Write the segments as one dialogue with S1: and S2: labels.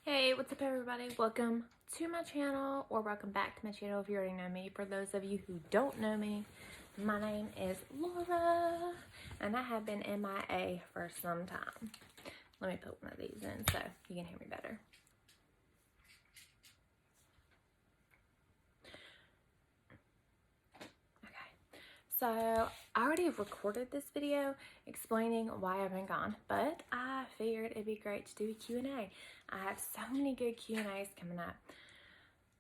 S1: Hey, what's up everybody? Welcome to my channel, or welcome back to my channel if you already know me. For those of you who don't know me, my name is Laura, and I have been MIA for some time. Let me put one of these in so you can hear me better. So, I already recorded this video explaining why I've been gone, but I figured it'd be great to do a Q&A. I have so many good Q&As coming up.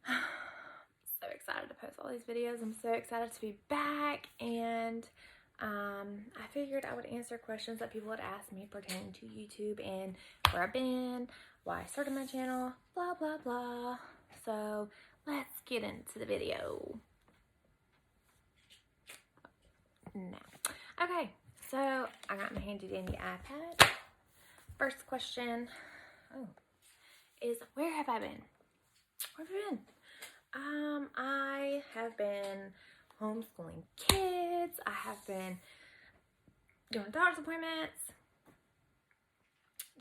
S1: So excited to post all these videos. I'm so excited to be back, and I figured I would answer questions that people had asked me pertaining to YouTube and where I've been, why I started my channel, blah, blah, blah. So, let's get into the video. Now, okay, so I got my handy dandy iPad. First question is, where have I been? Where have I been? I have been homeschooling kids. I have been doing doctor's appointments.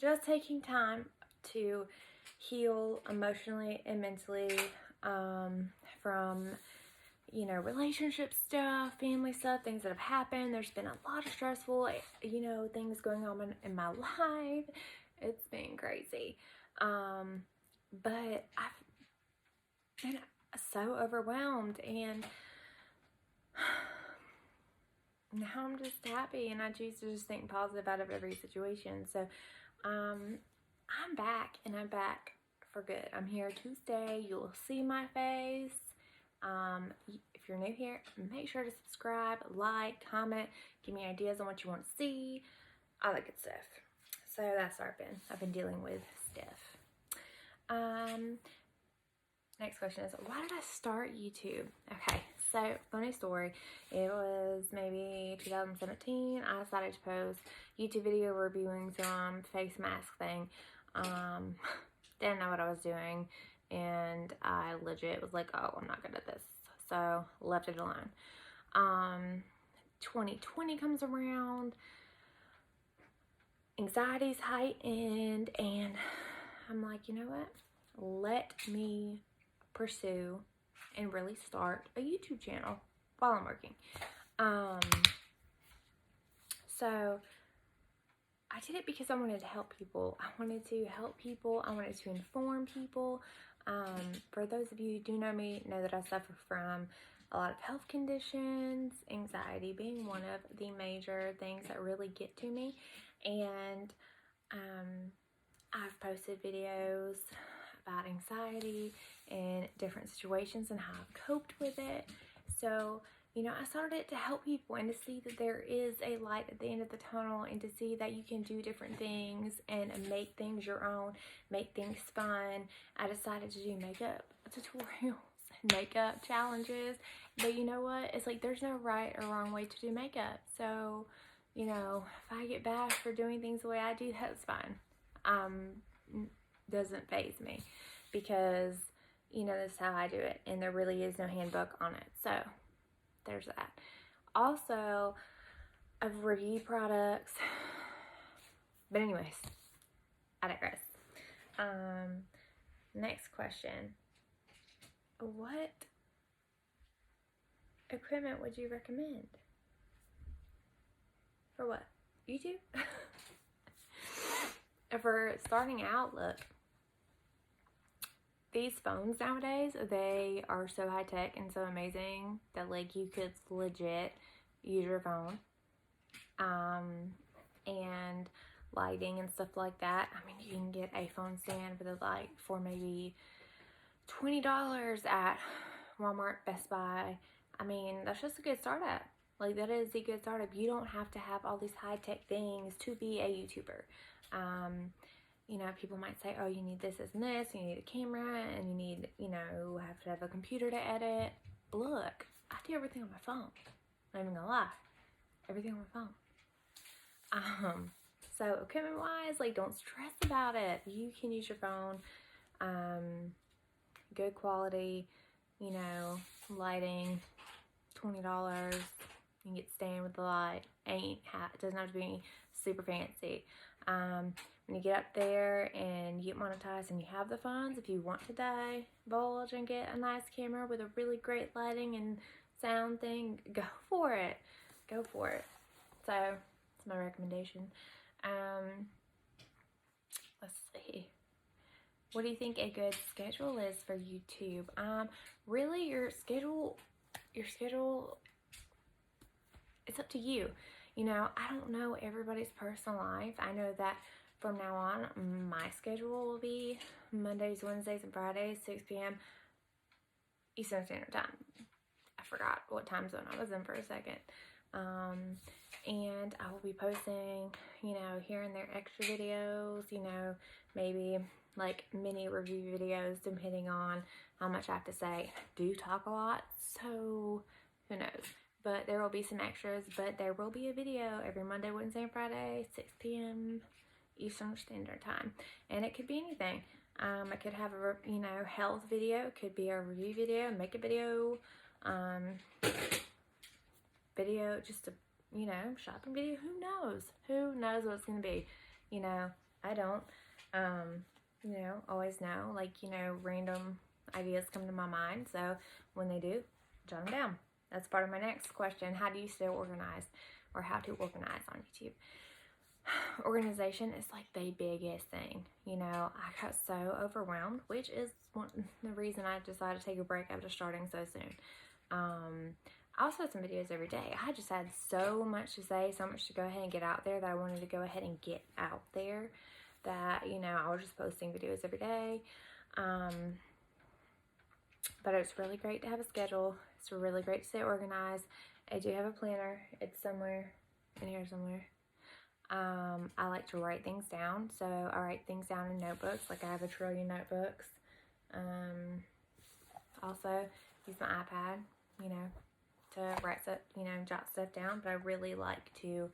S1: Just taking time to heal emotionally and mentally from, you know, relationship stuff, family stuff, things that have happened. There's been a lot of stressful, you know, things going on in my life. It's been crazy. But I've been so overwhelmed, and now I'm just happy, and I choose to just think positive out of every situation. So I'm back, and I'm back for good. I'm here to stay. You'll see my face. If you're new here, make sure to subscribe, like, comment, give me ideas on what you want to see, all that good stuff. So that's where I've been dealing with stuff. Next question is, why did I start YouTube? Okay, so funny story. It was maybe 2017. I decided to post YouTube video reviewing some face mask thing. Didn't know what I was doing, and I legit was like, oh, I'm not good at this. So left it alone. 2020 comes around. Anxiety's heightened, and I'm like, you know what? Let me pursue and really start a YouTube channel while I'm working. So I did it because I wanted to help people. I wanted to help people. I wanted to inform people. For those of you who do know me, know that I suffer from a lot of health conditions, anxiety being one of the major things that really get to me. And I've posted videos about anxiety and different situations and how I've coped with it. So, you know, I started it to help people and to see that there is a light at the end of the tunnel, and to see that you can do different things and make things your own, make things fun. I decided to do makeup tutorials, makeup challenges. But you know what? It's like there's no right or wrong way to do makeup. So, you know, if I get bashed for doing things the way I do, that's fine. Doesn't faze me, because, you know, that's how I do it, and there really is no handbook on it. So there's that. Also, I've reviewed products, but anyways, I digress. Next question. What equipment would you recommend? For what? YouTube? For starting out, look, these phones nowadays, they are so high tech and so amazing that, like, you could legit use your phone. And lighting and stuff like that. I mean, you can get a phone stand for the light for maybe $20 at Walmart, Best Buy. I mean, that's just a good startup. Like, that is a good startup. You don't have to have all these high tech things to be a YouTuber. You know, people might say, oh, you need this, this, and this, you need a camera, and you need, you know, have to have a computer to edit. Look, I do everything on my phone. I'm not even gonna lie. Everything on my phone. So equipment-wise, like, don't stress about it. You can use your phone. Good quality, you know, lighting, $20. You can get stand with the light. It doesn't have to be super fancy. When you get up there and you get monetized and you have the funds, if you want to divulge and get a nice camera with a really great lighting and sound thing, go for it. Go for it. So that's my recommendation. Let's see. What do you think a good schedule is for YouTube? Really, your schedule, it's up to you. You know, I don't know everybody's personal life. I know that from now on, my schedule will be Mondays, Wednesdays, and Fridays, 6 p.m. Eastern Standard Time. I forgot what time zone I was in for a second. And I will be posting, you know, here and there extra videos, you know, maybe like mini review videos depending on how much I have to say. I do talk a lot, so who knows. But there will be some extras, but there will be a video every Monday, Wednesday, and Friday, 6 p.m. Eastern Standard Time. And it could be anything. I could have a, you know, health video. It could be a review video, makeup video, just a, you know, shopping video. Who knows? Who knows what it's going to be? You know, I don't, you know, always know. Like, you know, random ideas come to my mind. So when they do, jot them down. That's part of my next question. How do you stay organized, or how to organize on YouTube? Organization is like the biggest thing. You know, I got so overwhelmed, which is the reason I decided to take a break after starting so soon. I also had some videos every day. I just had so much to say, so much to go ahead and get out there that I wanted to go ahead and get out there that, you know, I was just posting videos every day. But it's really great to have a schedule. It's really great to stay organized. I do have a planner. It's somewhere in here somewhere. I like to write things down. So I write things down in notebooks. Like I have 1 trillion notebooks. Also use my iPad, you know, to write stuff, you know, jot stuff down. But I really like to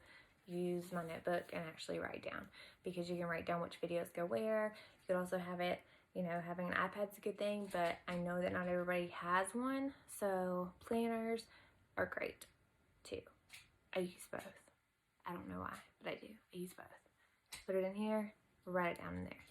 S1: use my notebook and actually write down, because you can write down which videos go where. You could also have it, you know, having an iPad's a good thing, but I know that not everybody has one. So planners are great too. I use both. I don't know why, but I do. I use both. Put it in here, write it down in there.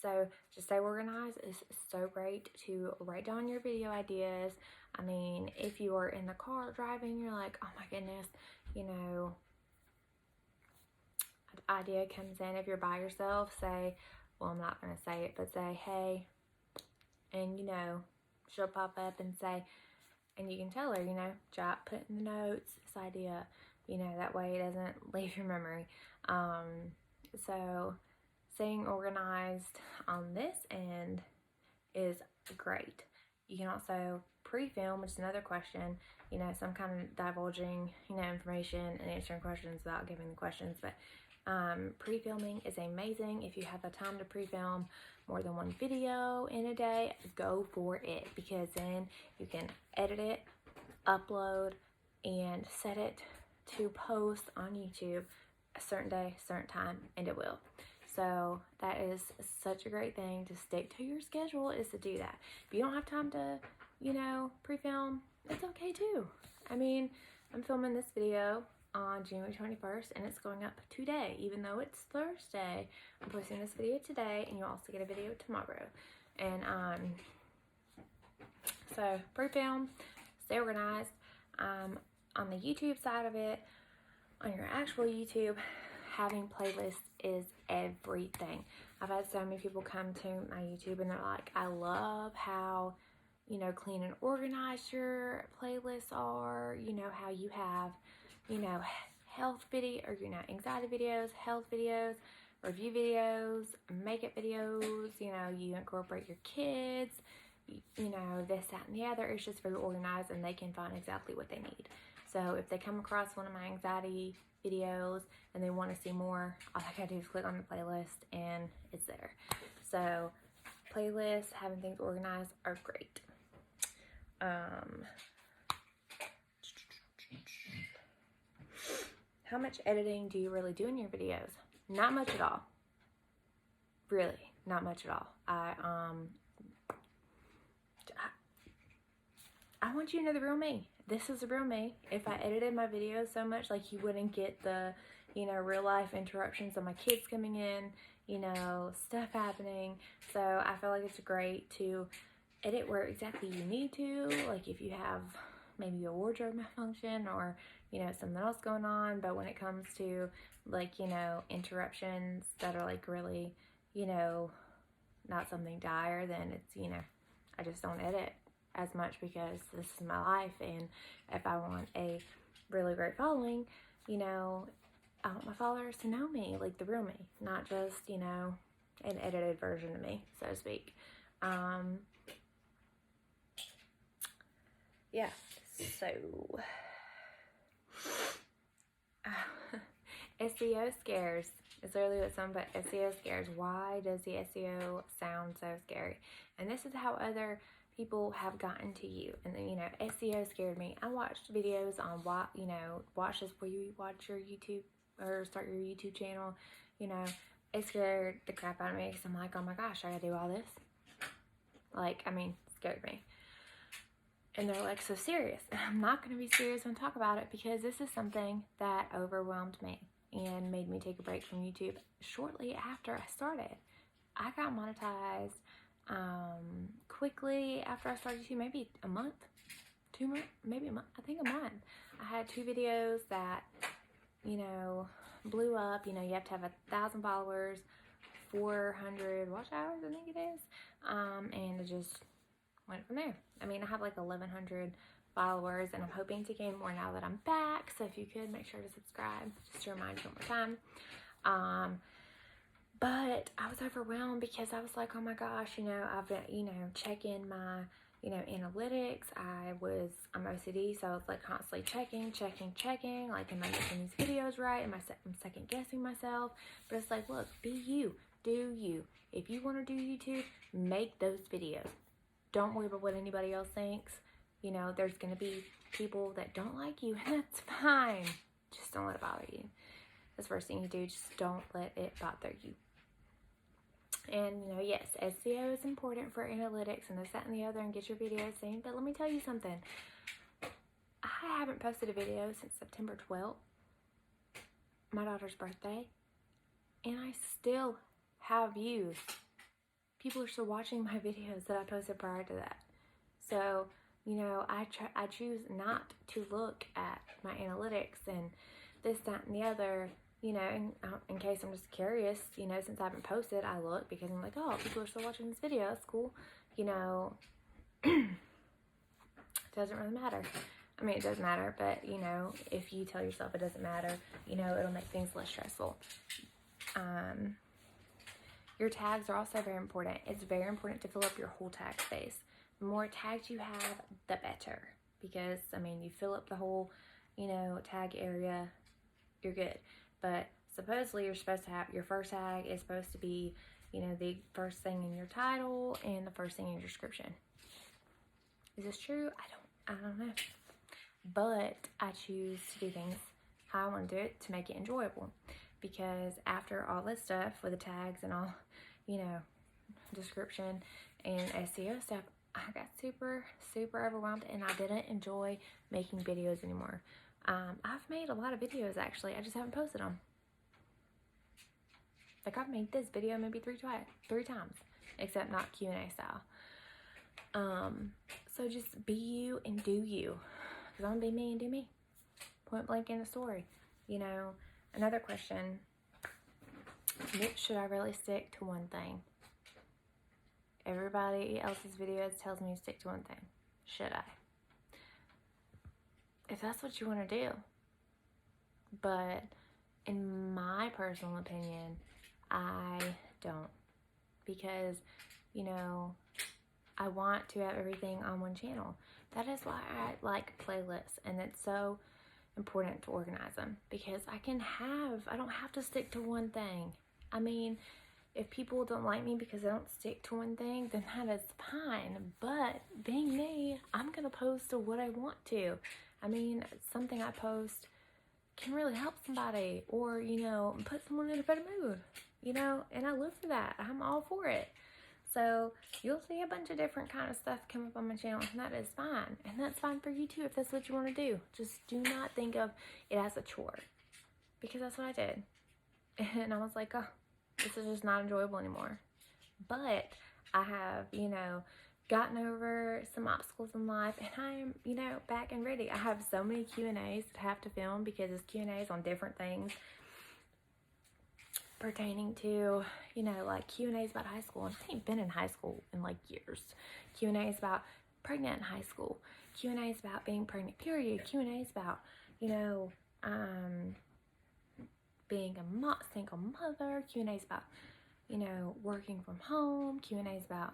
S1: So to stay organized is so great to write down your video ideas. I mean, if you are in the car driving, you're like, oh my goodness, you know, an idea comes in. If you're by yourself, say, well, I'm not going to say it, but say, hey, and you know, she'll pop up and say, and you can tell her, you know, put in the notes this idea, you know, that way it doesn't leave your memory. So staying organized on this end is great. You can also pre-film, which is another question, you know, some kind of divulging, you know, information and answering questions without giving the questions. But pre-filming is amazing. If you have the time to pre-film more than one video in a day, go for it, because then you can edit it, upload, and set it to post on YouTube a certain day, certain time, and it will. So that is such a great thing. To stick to your schedule is to do that. If you don't have time to, you know, pre-film, it's okay too. I mean, I'm filming this video on January 21st, and it's going up today, even though it's Thursday. I'm posting this video today, and you'll also get a video tomorrow. And so pre-film, stay organized. On the YouTube side of it, on your actual YouTube, having playlists is everything. I've had so many people come to my YouTube and they're like, I love how, you know, clean and organized your playlists are, you know, how you have, you know, health video, or, you know, anxiety videos, health videos, review videos, makeup videos, you know, you incorporate your kids, you know, this, that, and the other. It's just very organized, and they can find exactly what they need. So if they come across one of my anxiety videos and they want to see more, all I gotta do is click on the playlist and it's there. So playlists, having things organized are great. How much editing do you really do in your videos? Not much at all. Really, not much at all. I want you to know the real me. this is the real me. If I edited my videos so much, like, you wouldn't get the, you know, real life interruptions of my kids coming in, you know, stuff happening. So I feel like it's great to edit where exactly you need to, like if you have maybe a wardrobe malfunction or, you know, something else going on. But when it comes to, like, you know, interruptions that are like really, you know, not something dire, then it's, you know, I just don't edit as much because this is my life. And if I want a really great following, you know, I want my followers to know me, like the real me, not just, you know, an edited version of me, so to speak. Yeah, so SEO scares. It's literally what some, but SEO scares. Why does the SEO sound so scary? And this is how other people have gotten to you. And then, you know, SEO scared me. I watched videos on what, you know, watch this before you watch your YouTube or start your YouTube channel. You know, it scared the crap out of me because I'm like, oh my gosh, I gotta do all this. Like, I mean, it scared me. And they're like, so serious. And I'm not going to be serious when I talk about it because this is something that overwhelmed me and made me take a break from YouTube shortly after I started. I got monetized quickly after I started YouTube, maybe a month, 2 months, maybe a month, I think a month. I had 2 videos that, you know, blew up. You know, you have to have 1,000 followers, 400 watch hours, I think it is. And it just went from there. I mean, I have like 1,100 followers and I'm hoping to gain more now that I'm back. So if you could make sure to subscribe, just to remind you one more time. But I was overwhelmed because I was like, oh my gosh, you know, I've been, you know, checking my, you know, analytics. I'm OCD, so I was like constantly checking, like, am I making these videos right? I'm second guessing myself. But it's like, look, be you, do you. If you want to do YouTube, make those videos. Don't worry about what anybody else thinks. You know, there's going to be people that don't like you, and that's fine. Just don't let it bother you. That's the first thing you do. Just don't let it bother you. And, you know, yes, SEO is important for analytics and this, that, and the other, and get your videos seen. But let me tell you something. I haven't posted a video since September 12th, my daughter's birthday, and I still have views. People are still watching my videos that I posted prior to that. So, you know, I choose not to look at my analytics and this, that, and the other, you know, in case I'm just curious, you know, since I haven't posted, I look because I'm like, oh, people are still watching this video, that's cool. You know, it doesn't really matter. I mean, it does matter, but, you know, if you tell yourself it doesn't matter, you know, it'll make things less stressful. Your tags are also very important. It's very important to fill up your whole tag space. The more tags you have, the better. Because, I mean, you fill up the whole, you know, tag area, you're good. But supposedly you're supposed to have, your first tag is supposed to be, you know, the first thing in your title and the first thing in your description. Is this true? I don't know. But I choose to do things how I want to do it to make it enjoyable. Because after all this stuff with the tags and all, you know, description and SEO stuff, I got super overwhelmed and I didn't enjoy making videos anymore. I've made a lot of videos actually, I just haven't posted them. Like, I've made this video maybe three times, except not Q&A style. So just be you and do you. Because I'm gonna be me and do me. Point blank in the story. You know, another question, should I really stick to one thing? Everybody else's videos tells me to stick to one thing. Should I? If that's what you want to do. But in my personal opinion, I don't. Because, you know, I want to have everything on one channel. That is why I like playlists, and it's so important to organize them, because I don't have to stick to one thing. I mean, if people don't like me because I don't stick to one thing, then that is fine. But being me, I'm going to post to what I want to. I mean, something I post can really help somebody, or, you know, put someone in a better mood, you know, and I live for that. I'm all for it. So you'll see a bunch of different kind of stuff come up on my channel, and that is fine. And that's fine for you too if that's what you want to do. Just do not think of it as a chore, because that's what I did. And I was like, oh, this is just not enjoyable anymore. But I have, you know, gotten over some obstacles in life, and I am, you know, back and ready. I have so many Q&As that I have to film, because it's Q&As on different things pertaining to, you know, like Q&As about high school. And I ain't been in high school in like years. Q&As about pregnant in high school. Q&As about being pregnant, period. Q&As about, you know, being a single mother. Q&As about, you know, working from home. Q&As about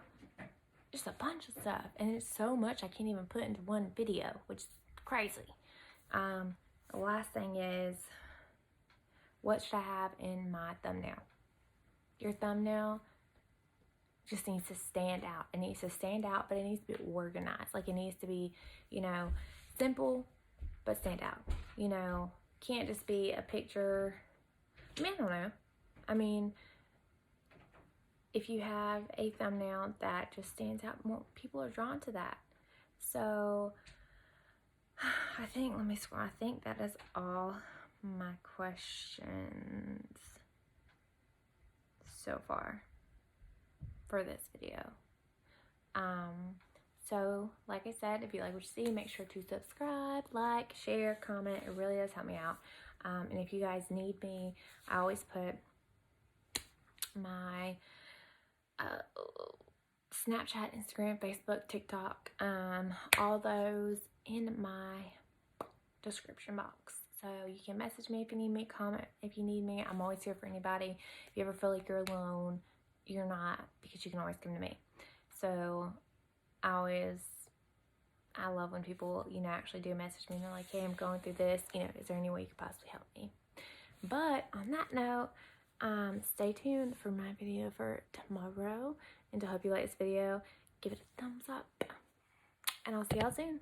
S1: just a bunch of stuff. And it's so much I can't even put into one video, which is crazy. The last thing is, what should I have in my thumbnail? Your thumbnail just needs to stand out. It needs to stand out, but it needs to be organized. Like, it needs to be, you know, simple, but stand out. You know, can't just be a picture. I mean, I don't know. I mean, if you have a thumbnail that just stands out, more people are drawn to that. So, I think, let me scroll. I think that is all my questions so far for this video. So like I said, if you like what you see, make sure to subscribe, like, share, comment. It really does help me out. And if you guys need me, I always put my Snapchat, Instagram, Facebook, TikTok, all those in my description box. So you can message me if you need me, comment if you need me. I'm always here for anybody. If you ever feel like you're alone, you're not, because you can always come to me. So I love when people, you know, actually do message me and they're like, hey, I'm going through this. You know, is there any way you could possibly help me? But on that note, stay tuned for my video for tomorrow. And to hope you like this video, give it a thumbs up. And I'll see y'all soon.